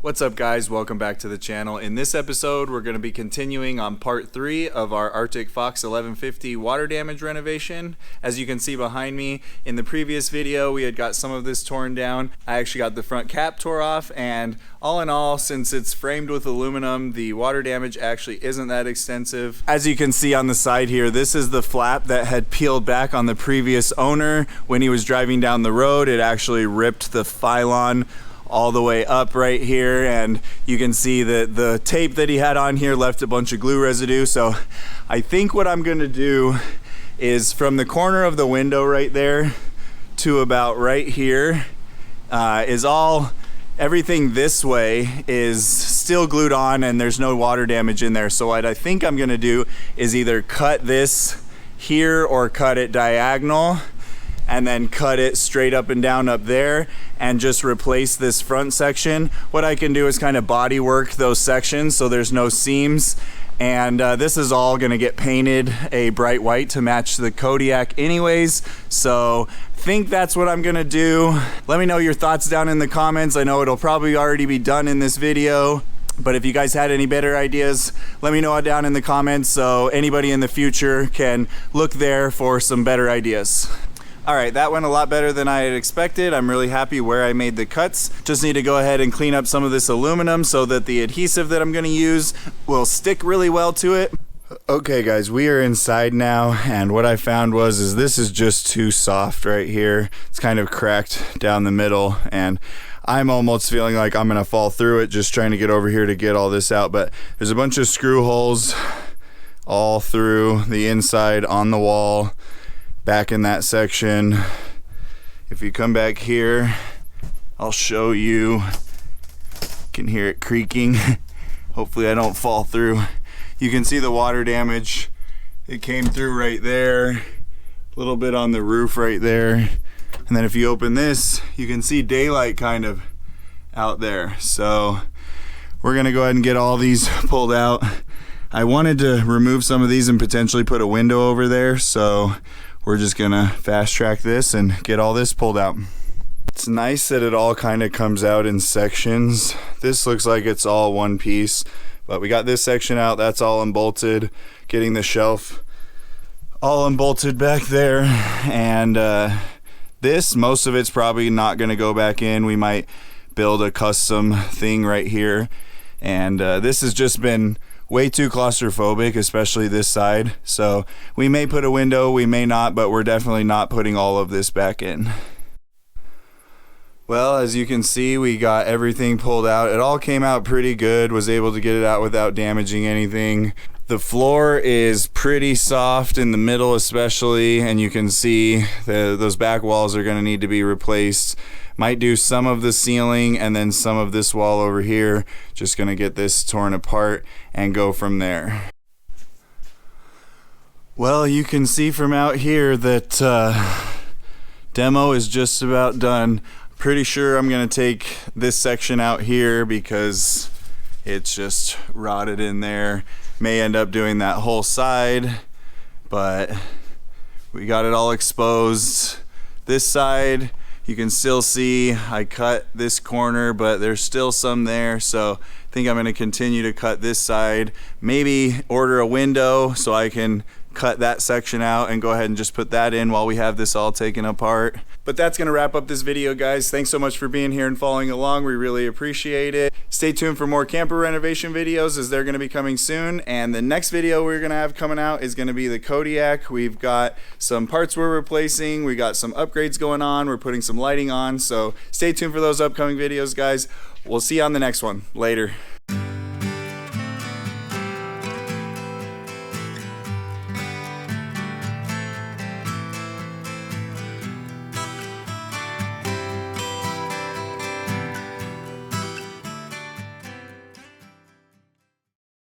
What's up guys, welcome back to the channel. In this episode we're going to be continuing on part 3 of our Arctic Fox 1150 water damage renovation. As you can see behind me, in the previous video we had got some of this torn down. I actually got the front cap tore off, and all in all, since it's framed with aluminum, the water damage actually isn't that extensive. As you can see on the side here, this is the flap that had peeled back on the previous owner. When he was driving down the road, it actually ripped the pylon all the way up right here, and you can see that the tape that he had on here left a bunch of glue residue. So I think what I'm gonna do is from the corner of the window right there to about right here everything this way is still glued on and there's no water damage in there. So what I think I'm gonna do is either cut this here or cut it diagonal and then cut it straight up and down up there and just replace this front section. What I can do is kind of body work those sections so there's no seams, and this is all gonna get painted a bright white to match the Kodiak anyways, so I think that's what I'm gonna do. Let me know your thoughts down in the comments. I know it'll probably already be done in this video, but if you guys had any better ideas, let me know down in the comments so anybody in the future can look there for some better ideas. Alright, that went a lot better than I had expected. I'm really happy where I made the cuts. Just need to go ahead and clean up some of this aluminum so that the adhesive that I'm going to use will stick really well to it. Okay guys, we are inside now, and what I found is this is just too soft right here. It's kind of cracked down the middle, and I'm almost feeling like I'm going to fall through it just trying to get over here to get all this out. But there's a bunch of screw holes all through the inside on the wall. Back in that section, if you come back here, I'll show you. You can hear it creaking. Hopefully I don't fall through. You can see the water damage. It came through right there, a little bit on the roof right there, and then if you open this, you can see daylight kind of out there. So we're gonna go ahead and get all these pulled out. I wanted to remove some of these and potentially put a window over there, so we're just gonna fast track this and get all this pulled out. It's nice that it all kind of comes out in sections. This looks like it's all one piece, but we got this section out, that's all unbolted. Getting the shelf all unbolted back there, and this, most of it's probably not gonna go back in. We might build a custom thing right here, and this has just been way too claustrophobic, especially this side. So we may put a window, we may not, but we're definitely not putting all of this back in. Well, as you can see, we got everything pulled out. It all came out pretty good, was able to get it out without damaging anything. The floor is pretty soft in the middle especially, and you can see those back walls are gonna need to be replaced. Might do some of the ceiling and then some of this wall over here. Just gonna get this torn apart and go from there. Well, you can see from out here that demo is just about done. Pretty sure I'm gonna take this section out here because it's just rotted in there. May end up doing that whole side, but we got it all exposed. This side, you can still see I cut this corner, but there's still some there, so I think I'm going to continue to cut this side. Maybe order a window so I can cut that section out and go ahead and just put that in while we have this all taken apart. But that's going to wrap up this video, guys. Thanks so much for being here and following along. We really appreciate it. Stay tuned for more camper renovation videos, as they're going to be coming soon. And the next video we're going to have coming out is going to be the Kodiak. We've got some parts we're replacing. We got some upgrades going on. We're putting some lighting on. So stay tuned for those upcoming videos, guys. We'll see you on the next one. Later.